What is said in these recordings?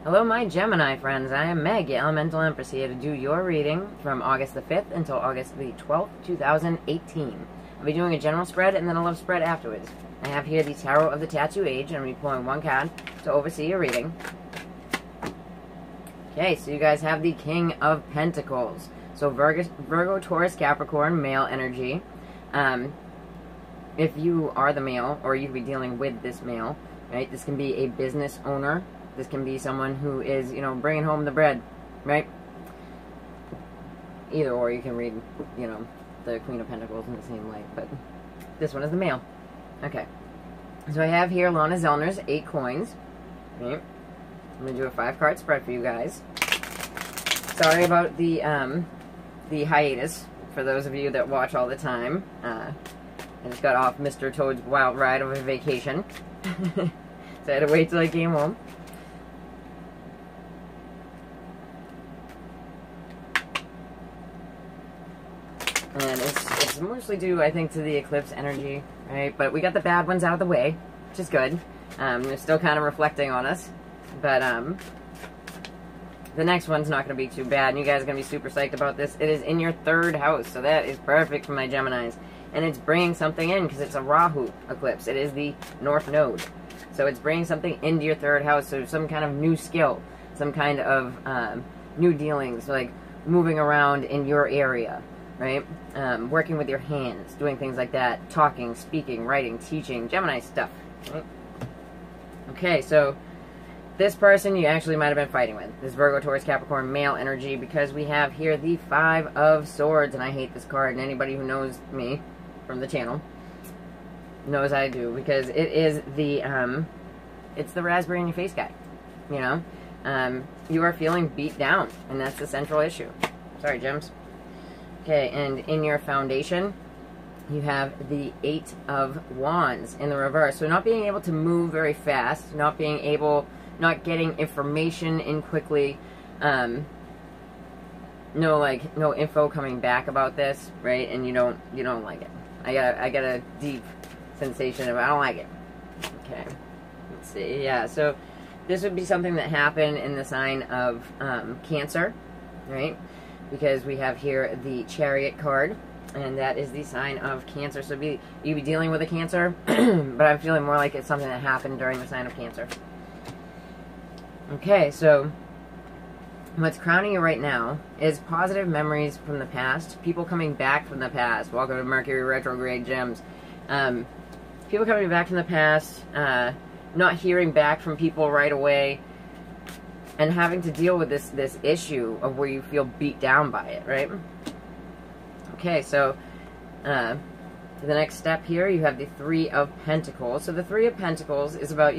Hello, my Gemini friends. I am Meg, your Elemental Empress, here to do your reading from August the 5th until August the 12th, 2018. I'll be doing a general spread and then a love spread afterwards. I have here the Tarot of the Tattoo Age, and I'm going to be pulling one card to oversee your reading. Okay, so you guys have the King of Pentacles. So Virgo, Taurus, Capricorn, male energy. If you are the male, or you could be dealing with this male, right? This can be a business owner. This can be someone who is, bringing home the bread, right? Either or, you can read, the Queen of Pentacles in the same light, but this one is the male. Okay. So I have here Lana Zellner's 8 coins. Right? I'm going to do a 5-card spread for you guys. Sorry about the hiatus, for those of you that watch all the time. I just got off Mr. Toad's wild ride of a vacation. So I had to wait till I came home. And it's mostly due, I think, to the eclipse energy, right? But we got the bad ones out of the way, which is good. They're still kind of reflecting on us. But the next one's not going to be too bad, and you guys are going to be super psyched about this. It is in your 3rd house, so that is perfect for my Geminis. And it's bringing something in, because it's a Rahu eclipse. It is the North Node. So it's bringing something into your 3rd house, so some kind of new skill, some kind of new dealings, like moving around in your area, right? Working with your hands, doing things like that, talking, speaking, writing, teaching, Gemini stuff. Right? Okay, so this person you actually might have been fighting with, this Virgo, Taurus, Capricorn, male energy, because we have here the 5 of Swords, and I hate this card, and anybody who knows me from the channel knows I do, because it is the, it's the raspberry in your face guy, you are feeling beat down, and that's the central issue. Sorry, Gems. Okay, and in your foundation, you have the 8 of Wands in the reverse. So not being able to move very fast, not getting information in quickly, no info coming back about this, right? And you don't like it. I got a deep sensation of I don't like it. Okay, let's see. Yeah, so this would be something that happened in the sign of Cancer, right? Because we have here the Chariot card, and that is the sign of Cancer. So you'd be dealing with a Cancer, but I'm feeling more like it's something that happened during the sign of Cancer. Okay, so what's crowning you right now is positive memories from the past, people coming back from the past. Welcome to Mercury retrograde, Gems. People coming back from the past, not hearing back from people right away, and having to deal with this issue of where you feel beat down by it, right? Okay, so the next step here, you have the 3 of Pentacles. So the 3 of Pentacles is about,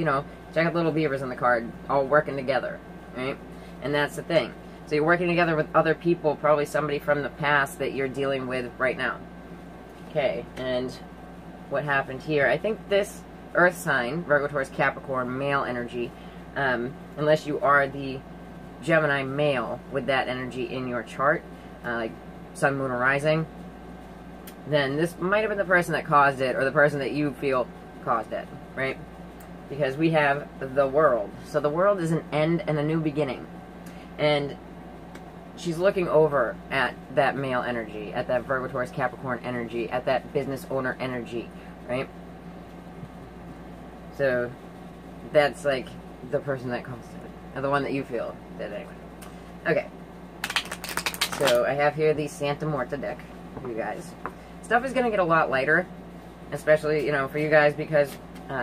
check out little beavers on the card, all working together, right? And that's the thing. So you're working together with other people, probably somebody from the past that you're dealing with right now. Okay, and what happened here? I think this Earth sign, Virgo, Taurus, Capricorn, male energy, unless you are the Gemini male with that energy in your chart, like Sun, Moon, or Rising, then this might have been the person that caused it, or the person that you feel caused it, right? Because we have the World. So the World is an end and a new beginning. And she's looking over at that male energy, at that Virgo, Taurus, Capricorn energy, at that business owner energy, right? So that's like the person that caused it, or the one that you feel did anyway. Okay. So I have here the Santa Muerta deck for you guys. Stuff is going to get a lot lighter, especially, for you guys, because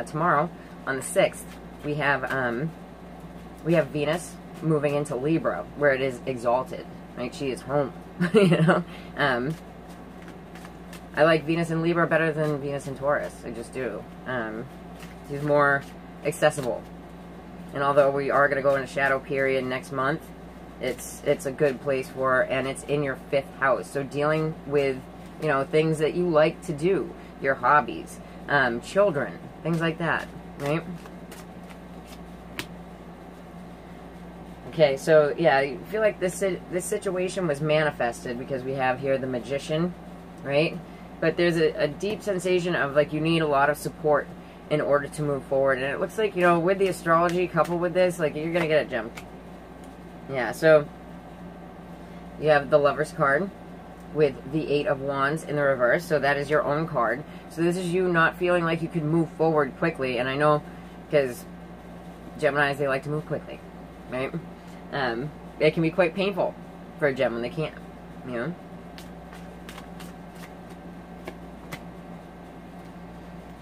tomorrow, on the 6th, we have Venus moving into Libra, where it is exalted, right? She is home, I like Venus in Libra better than Venus in Taurus. I just do. She's more accessible. And although we are going to go in a shadow period next month, it's a good place for her, and it's in your 5th house. So dealing with, things that you like to do, your hobbies, children, things like that, right? Okay, so yeah, I feel like this situation was manifested because we have here the Magician, right? But there's a deep sensation of like you need a lot of support in order to move forward. And it looks like, you know, with the astrology coupled with this, like, you're going to get it, Gem. Yeah, so you have the Lover's card with the 8 of Wands in the reverse. So that is your own card. So this is you not feeling like you could move forward quickly. And I know because Geminis, they like to move quickly, right? It can be quite painful for a Gem when they can't, you know?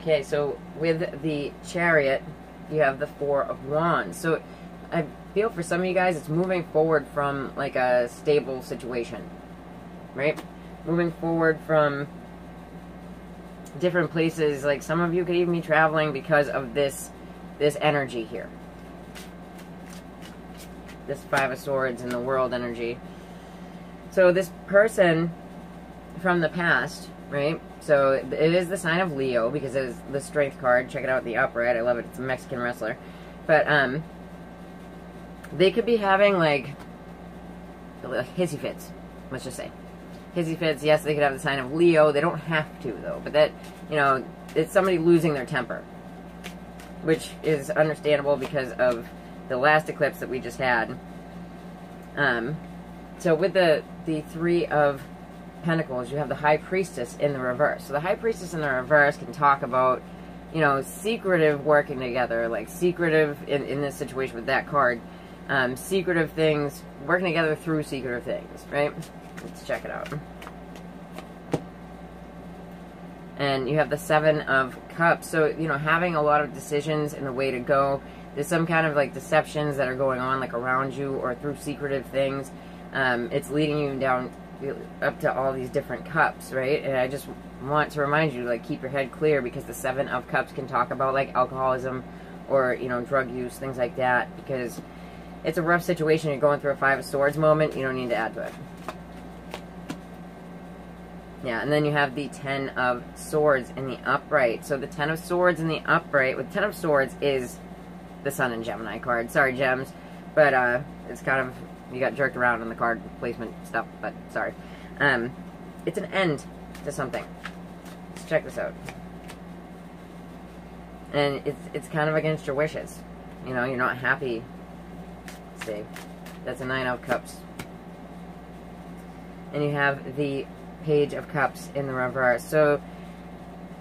Okay, so with the Chariot, you have the 4 of Wands. So I feel for some of you guys, it's moving forward from like a stable situation, right? Moving forward from different places. Like some of you could even be traveling because of this energy here. This 5 of Swords and the World energy. So this person from the past, right? So it is the sign of Leo because it is the Strength card. Check it out in the upright. I love it. It's a Mexican wrestler. But they could be having like hissy fits. Let's just say hissy fits. Yes, they could have the sign of Leo. They don't have to though. But that, you know, it's somebody losing their temper, which is understandable because of the last eclipse that we just had. So with the 3 of Pentacles, you have the High Priestess in the reverse. So the High Priestess in the reverse can talk about, you know, secretive working together, like secretive in this situation with that card, secretive things, working together through secretive things, right? Let's check it out. And you have the 7 of Cups. So, you know, having a lot of decisions and the way to go. There's some kind of like deceptions that are going on like around you or through secretive things. It's leading you down up to all these different cups, right? And I just want to remind you, like, keep your head clear because the 7 of Cups can talk about like alcoholism or, you know, drug use, things like that, because it's a rough situation. You're going through a 5 of Swords moment. You don't need to add to it. Yeah, and then you have the 10 of Swords in the upright. So the 10 of Swords in the upright, with 10 of Swords is the Sun and Gemini card. Sorry, Gems, but it's kind of, you got jerked around in the card placement stuff, but sorry. It's an end to something. Let's check this out. And it's kind of against your wishes. You know, you're not happy. Let's see. That's a 9 of Cups. And you have the Page of Cups in the reverse. So,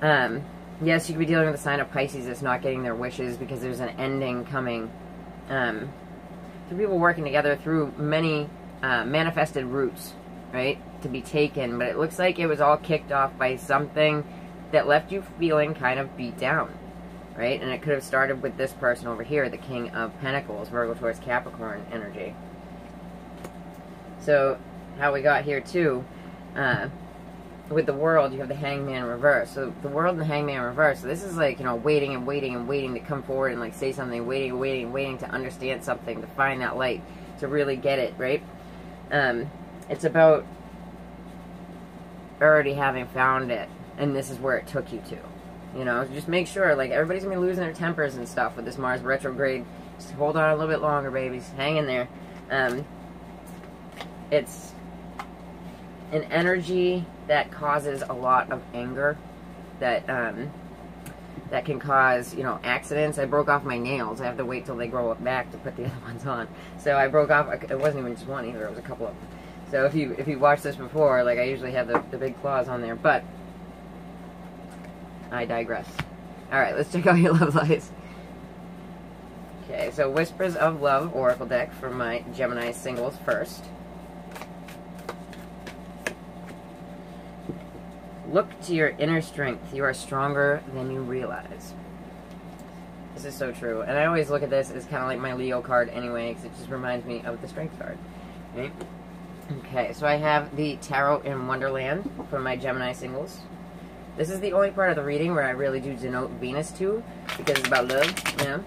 yes, you could be dealing with the sign of Pisces that's not getting their wishes because there's an ending coming. Through people working together through many manifested routes, right, to be taken. But it looks like it was all kicked off by something that left you feeling kind of beat down, right? And it could have started with this person over here, the King of Pentacles, Virgo, Taurus, Capricorn energy. So, how we got here, too, with the World, you have the Hangman reverse. So the World and the Hangman reverse. So this is like, you know, waiting and waiting and waiting to come forward and like say something, waiting and waiting and waiting to understand something, to find that light, to really get it, right? It's about already having found it, and this is where it took you to. You know, just make sure, like, everybody's gonna be losing their tempers and stuff with this Mars retrograde. Just hold on a little bit longer, babies. Hang in there. It's an energy that causes a lot of anger, that that can cause, you know, accidents. I broke off my nails. I have to wait till they grow up back to put the other ones on. So I broke off. It wasn't even just one either. It was a couple of them. So if you watched this before, like, I usually have the big claws on there, but I digress. All right, let's check out your love lives. Okay, so Whispers of Love Oracle deck for my Gemini singles first. Look to your inner strength. You are stronger than you realize. This is so true. And I always look at this as kind of like my Leo card anyway, because it just reminds me of the Strength card. Right? Okay, so I have the Tarot in Wonderland for my Gemini singles. This is the only part of the reading where I really do denote Venus to, because it's about love, you know?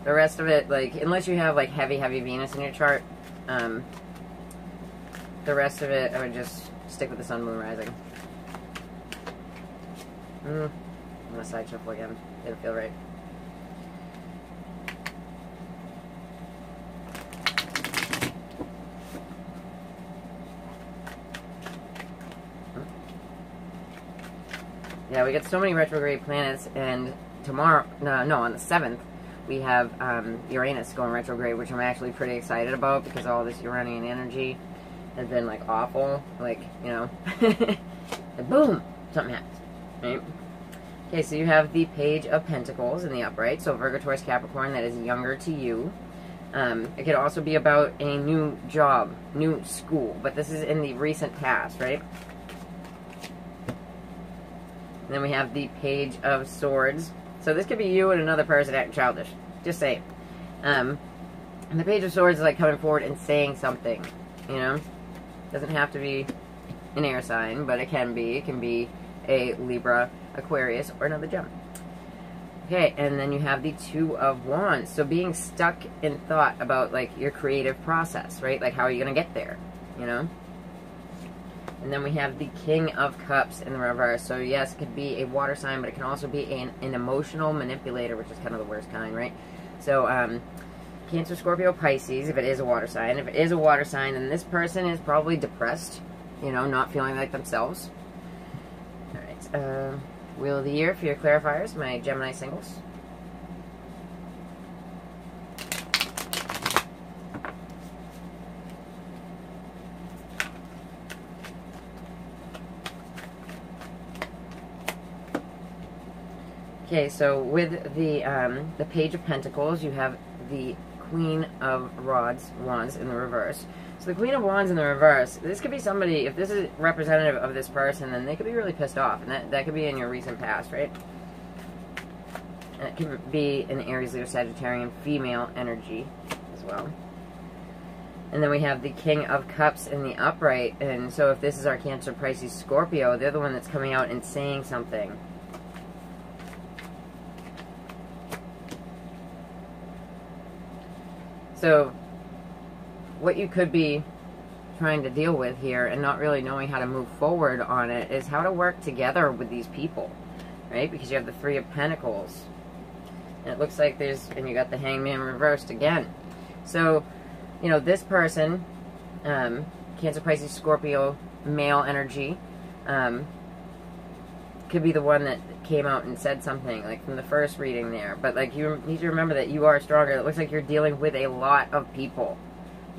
The rest of it, like, unless you have, like, heavy Venus in your chart, the rest of it, I would just stick with the Sun, Moon, Rising. I'm gonna side shuffle again. Didn't feel right. Yeah, we get so many retrograde planets, and tomorrow, no, on the 7th, we have Uranus going retrograde, which I'm actually pretty excited about because all this Uranian energy has been like awful, like, you know, and boom, something happens, right? Okay, so you have the Page of Pentacles in the upright, so Virgo, Taurus, Capricorn, that is younger to you. It could also be about a new job, new school, but this is in the recent past, right? And then we have the Page of Swords. So this could be you and another person acting childish. Just saying. And the Page of Swords is like coming forward and saying something, you know? Doesn't have to be an air sign, but it can be. It can be a Libra, Aquarius, or another gem. Okay, and then you have the Two of Wands. So being stuck in thought about, like, your creative process, right? Like, how are you going to get there, you know? And then we have the King of Cups in the reverse. So, yes, it could be a water sign, but it can also be an emotional manipulator, which is kind of the worst kind, right? So, Cancer, Scorpio, Pisces, if it is a water sign. If it is a water sign, then this person is probably depressed, you know, not feeling like themselves. All right, Wheel of the Year for your clarifiers, my Gemini singles. Okay, so with the Page of Pentacles, you have the Queen of Wands in the reverse. So the Queen of Wands in the reverse, this could be somebody, if this is representative of this person, then they could be really pissed off. And that could be in your recent past, right? And it could be an Aries, Leo, Sagittarian female energy as well. And then we have the King of Cups in the upright. And so if this is our Cancer, Pisces, Scorpio, they're the one that's coming out and saying something. So what you could be trying to deal with here and not really knowing how to move forward on it is how to work together with these people, right? Because you have the Three of Pentacles. And it looks like and you got the Hangman reversed again. So, you know, this person, Cancer, Pisces, Scorpio, male energy, could be the one that came out and said something, like from the first reading there. But, like, you need to remember that you are stronger. It looks like you're dealing with a lot of people,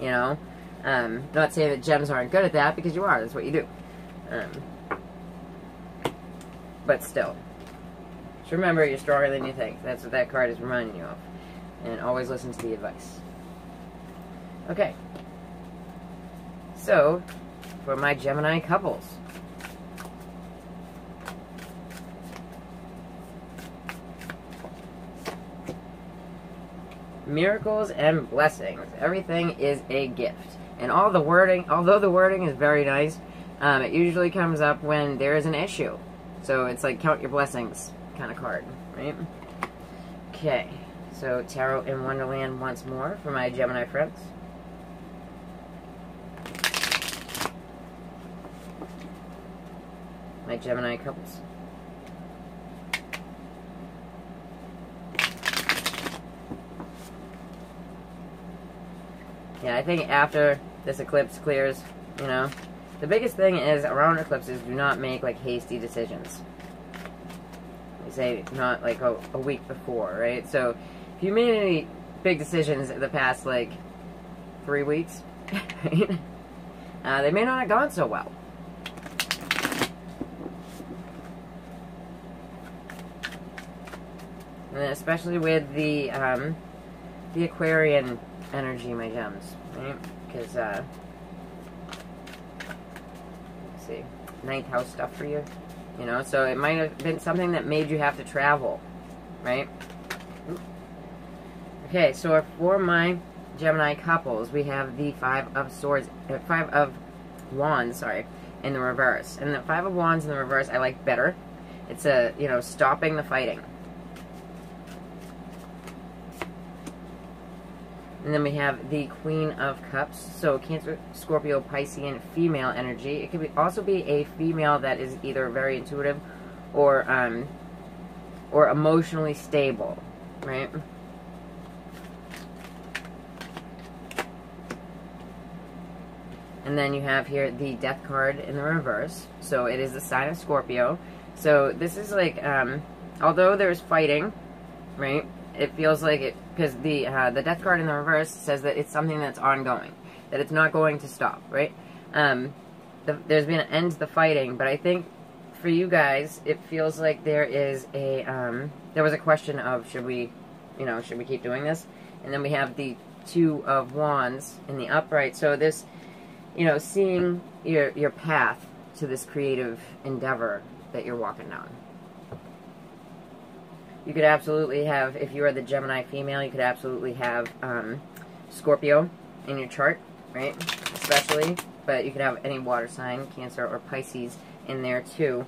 you know? Not saying that gems aren't good at that, because you are. That's what you do. But still. Just remember, you're stronger than you think. That's what that card is reminding you of. And always listen to the advice. Okay. So, for my Gemini couples. Miracles and blessings. Everything is a gift. And all the wording, although the wording is very nice, it usually comes up when there is an issue. So it's like count your blessings kind of card, right? Okay. So Tarot in Wonderland once more for my Gemini friends. My Gemini couples. Yeah, I think after this eclipse clears, you know, the biggest thing is around eclipses, do not make, like, hasty decisions. They say not, like, a week before, right? So, if you made any big decisions in the past, like, 3 weeks, right, they may not have gone so well. And then especially with the Aquarian energy, my gems, right? Because, let's see, 9th house stuff for you, you know, so it might have been something that made you have to travel, right? Okay, so for my Gemini couples, we have the Five of Wands, sorry, in the reverse. And the Five of Wands in the reverse, I like better. It's you know, stopping the fighting. And then we have the Queen of Cups. So Cancer, Scorpio, Piscean female energy. It could also be a female that is either very intuitive or emotionally stable, right? And then you have here the Death card in the reverse. So it is the sign of Scorpio. So this is like although there's fighting, right? It feels like it, because the death card in the reverse says that it's something that's ongoing, that it's not going to stop, right? There's been an end to the fighting, but I think for you guys, it feels like there is a, there was a question of, should we keep doing this? And then we have the Two of Wands in the upright. So this, seeing your path to this creative endeavor that you're walking down. You could absolutely have, if you are the Gemini female, you could absolutely have Scorpio in your chart, right? Especially, but you could have any water sign, Cancer or Pisces, in there too,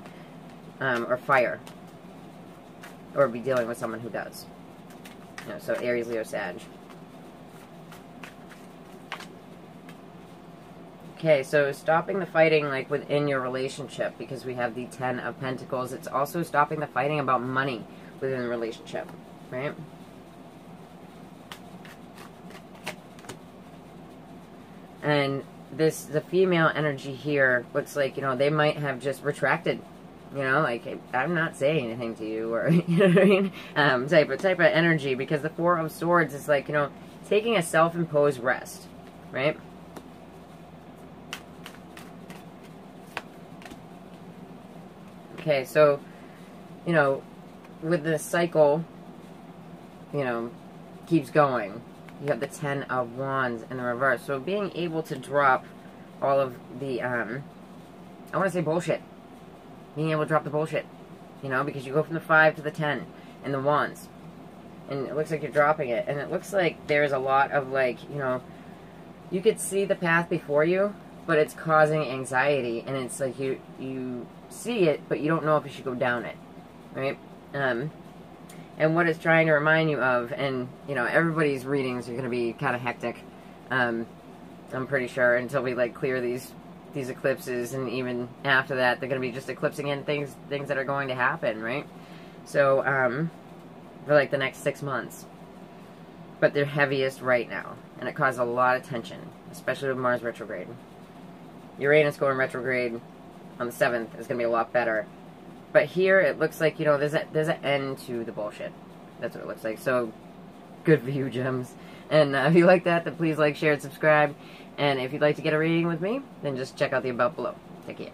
or fire, or be dealing with someone who does. So Aries, Leo, Sag. Okay, so stopping the fighting, like, within your relationship, because we have the Ten of Pentacles. It's also stopping the fighting about money within the relationship, right? And the female energy here looks like, they might have just retracted, like, hey, I'm not saying anything to you, or, you know what I mean? Type of energy, because the Four of Swords is like, taking a self-imposed rest, right? Okay, so, with the cycle, keeps going. You have the Ten of Wands in the reverse. So being able to drop all of the, I want to say bullshit. Being able to drop the bullshit, because you go from the 5 to the 10 and the Wands. And it looks like you're dropping it. And it looks like there's a lot of, like, you could see the path before you, but it's causing anxiety. And it's like you see it, but you don't know if you should go down it, right? And what it's trying to remind you of, and, everybody's readings are going to be kind of hectic, I'm pretty sure, until we, like, clear these eclipses, and even after that, they're going to be just eclipsing in things that are going to happen, right? So, for, like, the next 6 months. But they're heaviest right now, and it causes a lot of tension, especially with Mars retrograde. Uranus going retrograde on the 7th is going to be a lot better. But here, it looks like, there's an end to the bullshit. That's what it looks like. So, good for you, gems. And if you like that, then please like, share, and subscribe. And if you'd like to get a reading with me, then just check out the About below. Take care.